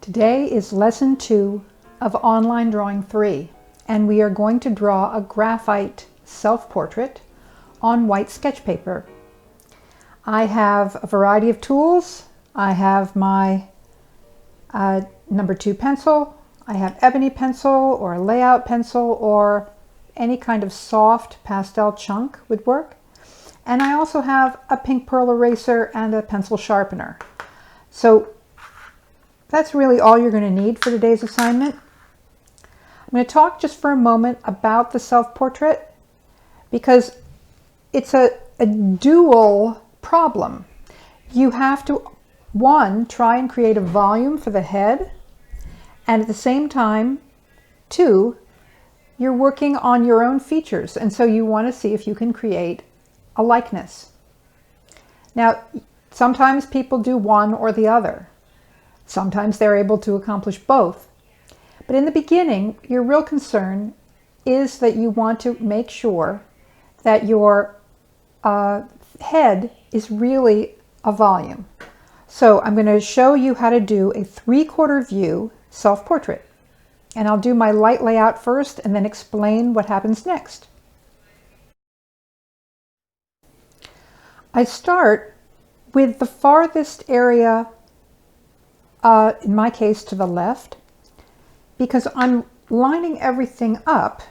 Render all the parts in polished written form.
Today is lesson 2 of Online Drawing 3, and we are going to draw a graphite self-portrait on white sketch paper. I have a variety of tools. I have my number 2 pencil, I have ebony pencil or a layout pencil, or any kind of soft pastel chunk would work. And I also have a pink pearl eraser and a pencil sharpener. So that's really all you're going to need for today's assignment. I'm going to talk just for a moment about the self-portrait because it's a dual problem. You have to, one, try and create a volume for the head, and at the same time, two, you're working on your own features, and so you want to see if you can create a likeness. Now, sometimes people do one or the other. Sometimes they're able to accomplish both. But in the beginning, your real concern is that you want to make sure that your head is really a volume. So I'm going to show you how to do a 3/4 view self-portrait. And I'll do my light layout first and then explain what happens next. I start with the farthest area, in my case to the left, because I'm lining everything up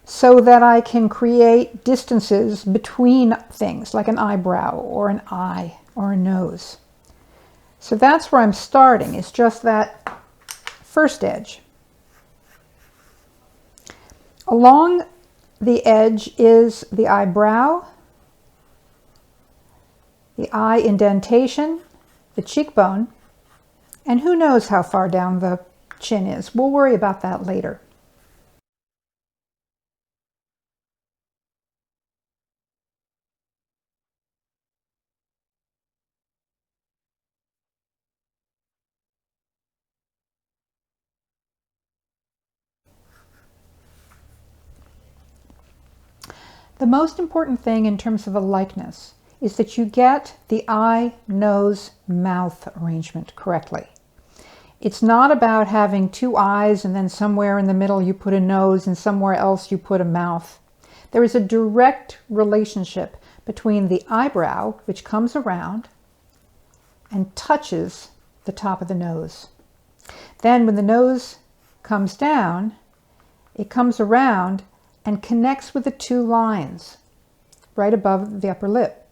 so that I can create distances between things like an eyebrow or an eye or a nose. So that's where I'm starting, is just that first edge. Along the edge is the eyebrow, the eye indentation, the cheekbone, and who knows how far down the chin is. We'll worry about that later. The most important thing in terms of a likeness is that you get the eye, nose, mouth arrangement correctly. It's not about having two eyes and then somewhere in the middle you put a nose and somewhere else you put a mouth. There is a direct relationship between the eyebrow, which comes around and touches the top of the nose. Then when the nose comes down, it comes around and connects with the two lines right above the upper lip.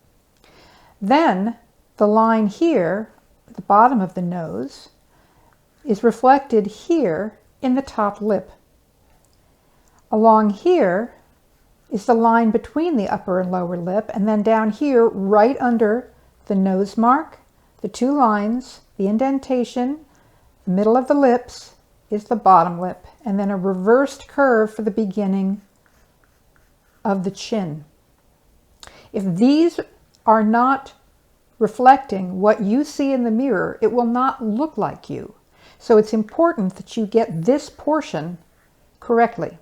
Then the line here at the bottom of the nose is reflected here in the top lip. Along here is the line between the upper and lower lip, and then down here right under the nose mark, the two lines, the indentation, the middle of the lips is the bottom lip, and then a reversed curve for the beginning of the chin. If these are not reflecting what you see in the mirror, it will not look like you. So it's important that you get this portion correctly.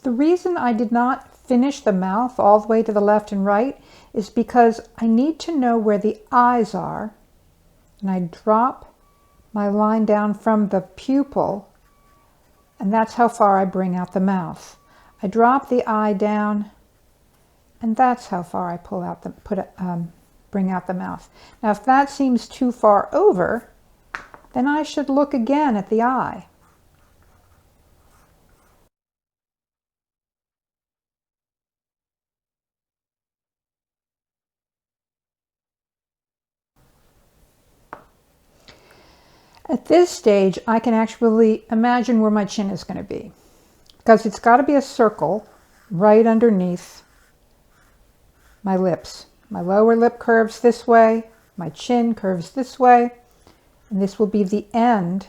The reason I did not finish the mouth all the way to the left and right is because I need to know where the eyes are, and I drop my line down from the pupil, and that's how far I bring out the mouth. I drop the eye down, and that's how far I bring out the mouth. Now, if that seems too far over, then I should look again at the eye. At this stage, I can actually imagine where my chin is going to be, because it's got to be a circle right underneath my lips. My lower lip curves this way, my chin curves this way, and this will be the end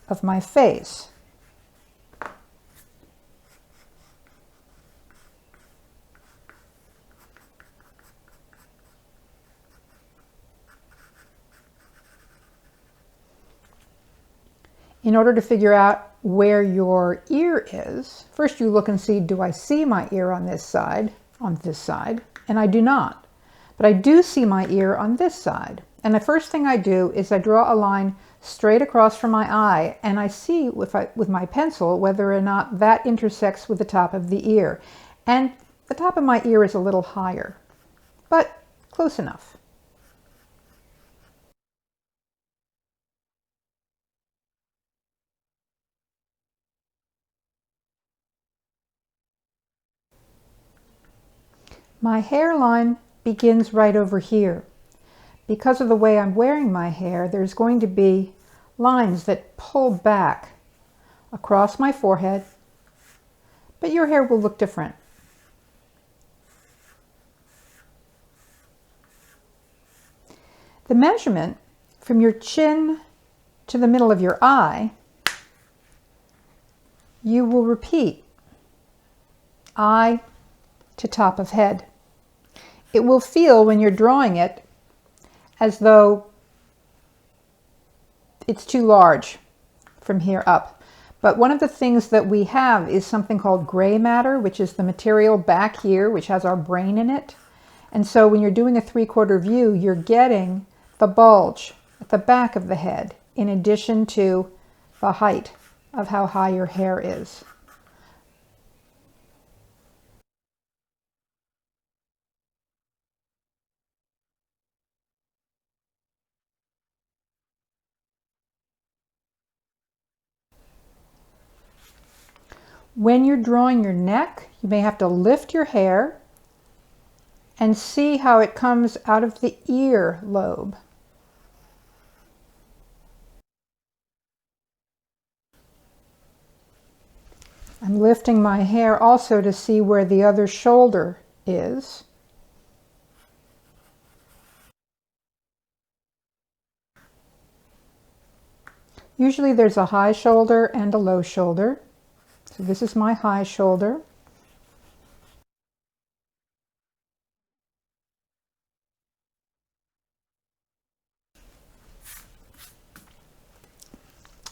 of my face. in order to figure out where your ear is, first you look and see, do I see my ear on this side? And I do not. But I do see my ear on this side. And the first thing I do is I draw a line straight across from my eye, and I see with my pencil whether or not that intersects with the top of the ear. And the top of my ear is a little higher, but close enough. My hairline begins right over here. Because of the way I'm wearing my hair, there's going to be lines that pull back across my forehead, but your hair will look different. The measurement from your chin to the middle of your eye, you will repeat eye to top of head. It will feel when you're drawing it as though it's too large from here up. But one of the things that we have is something called gray matter, which is the material back here, which has our brain in it. And so when you're doing a 3/4 view, you're getting the bulge at the back of the head, in addition to the height of how high your hair is. When you're drawing your neck, you may have to lift your hair and see how it comes out of the ear lobe. I'm lifting my hair also to see where the other shoulder is. Usually there's a high shoulder and a low shoulder. So this is my high shoulder.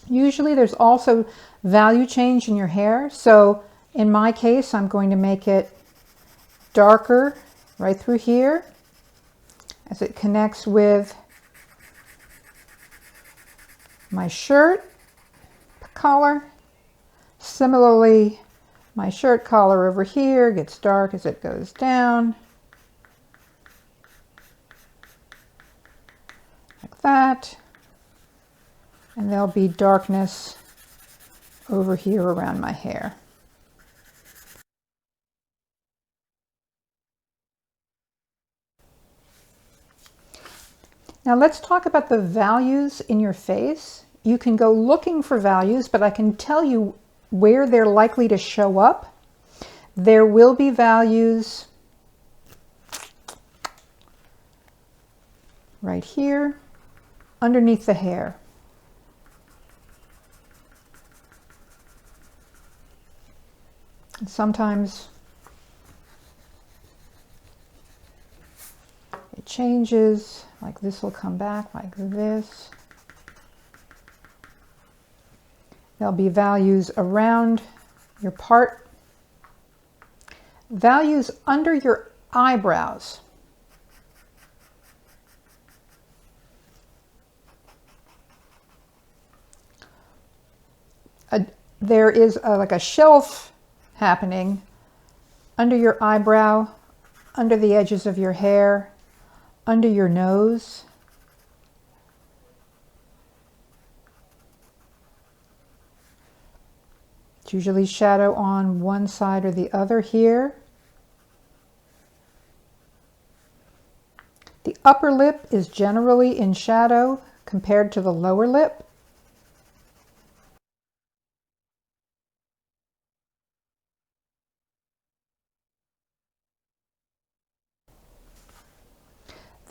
Usually there's also value change in your hair. So in my case, I'm going to make it darker right through here as it connects with my shirt collar. Similarly, my shirt collar over here gets dark as it goes down, like that. And there'll be darkness over here around my hair. Now let's talk about the values in your face. You can go looking for values, but I can tell you where they're likely to show up. There will be values right here underneath the hair. And sometimes it changes, like this will come back like this. There'll be values around your part. Values under your eyebrows. There is like a shelf happening under your eyebrow, under the edges of your hair, under your nose. It's usually shadow on one side or the other here. The upper lip is generally in shadow compared to the lower lip.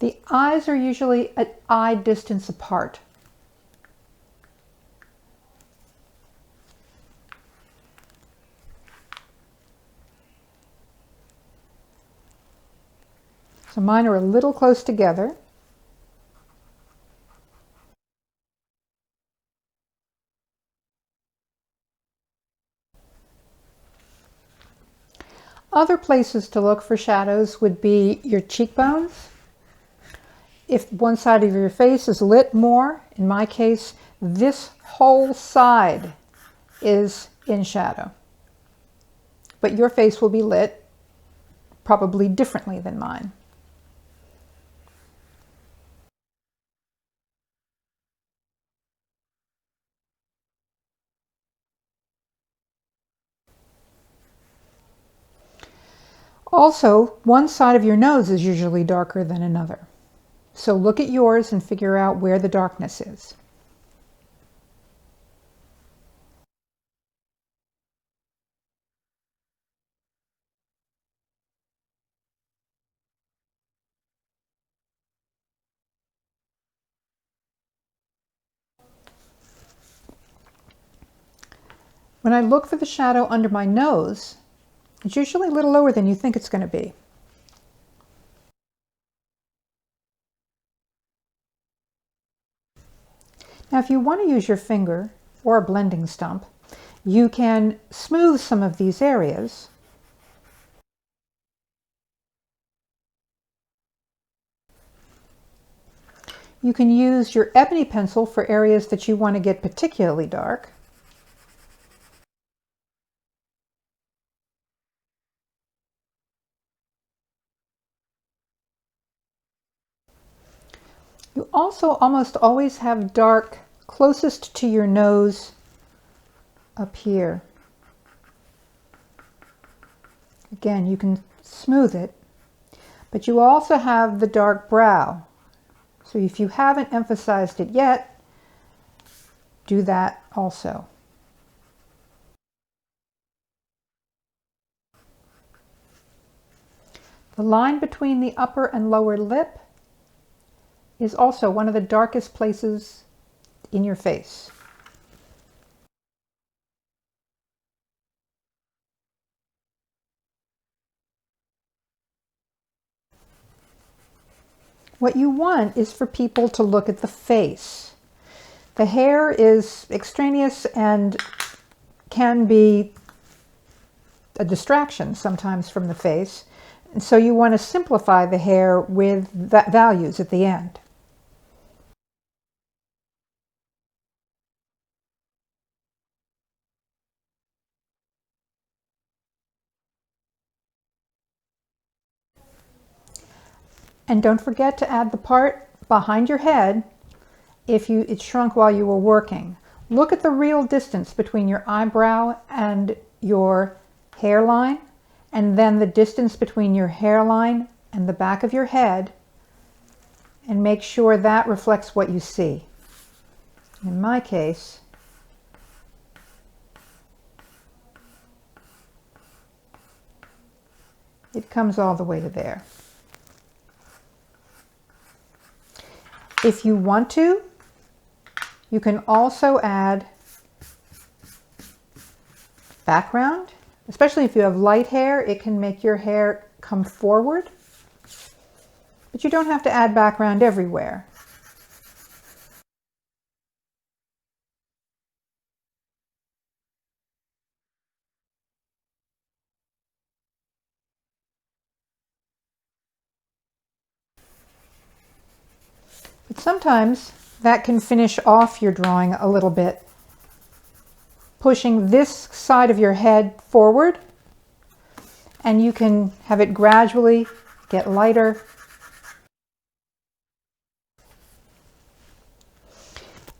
The eyes are usually at eye distance apart. So mine are a little close together. Other places to look for shadows would be your cheekbones. If one side of your face is lit more, in my case, this whole side is in shadow. But your face will be lit probably differently than mine. Also, one side of your nose is usually darker than another. So look at yours and figure out where the darkness is. When I look for the shadow under my nose, it's usually a little lower than you think it's going to be. Now, if you want to use your finger or a blending stump, you can smooth some of these areas. You can use your ebony pencil for areas that you want to get particularly dark. You also almost always have dark closest to your nose up here. Again, you can smooth it, but you also have the dark brow. So if you haven't emphasized it yet, do that also. The line between the upper and lower lip is also one of the darkest places in your face. What you want is for people to look at the face. The hair is extraneous and can be a distraction sometimes from the face. And so you want to simplify the hair with values at the end. And don't forget to add the part behind your head if it shrunk while you were working. Look at the real distance between your eyebrow and your hairline, and then the distance between your hairline and the back of your head, and make sure that reflects what you see. In my case, it comes all the way to there. If you want to, you can also add background. Especially if you have light hair, it can make your hair come forward. But you don't have to add background everywhere. But sometimes that can finish off your drawing a little bit, pushing this side of your head forward, and you can have it gradually get lighter.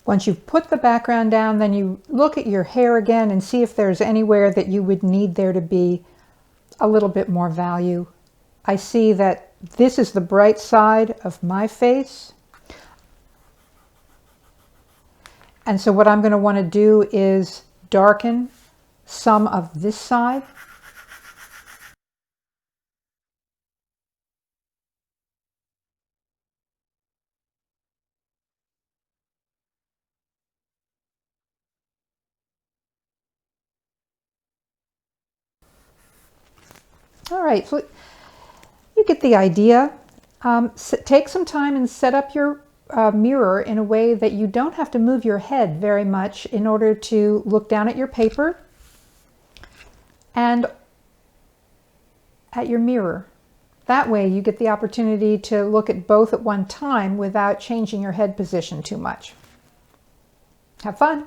Once you've put the background down, then you look at your hair again and see if there's anywhere that you would need there to be a little bit more value. I see that this is the bright side of my face. And so what I'm going to want to do is darken some of this side. All right, so you get the idea. Take some time and set up your mirror in a way that you don't have to move your head very much in order to look down at your paper. And at your mirror. That way you get the opportunity to look at both at one time without changing your head position too much. Have fun!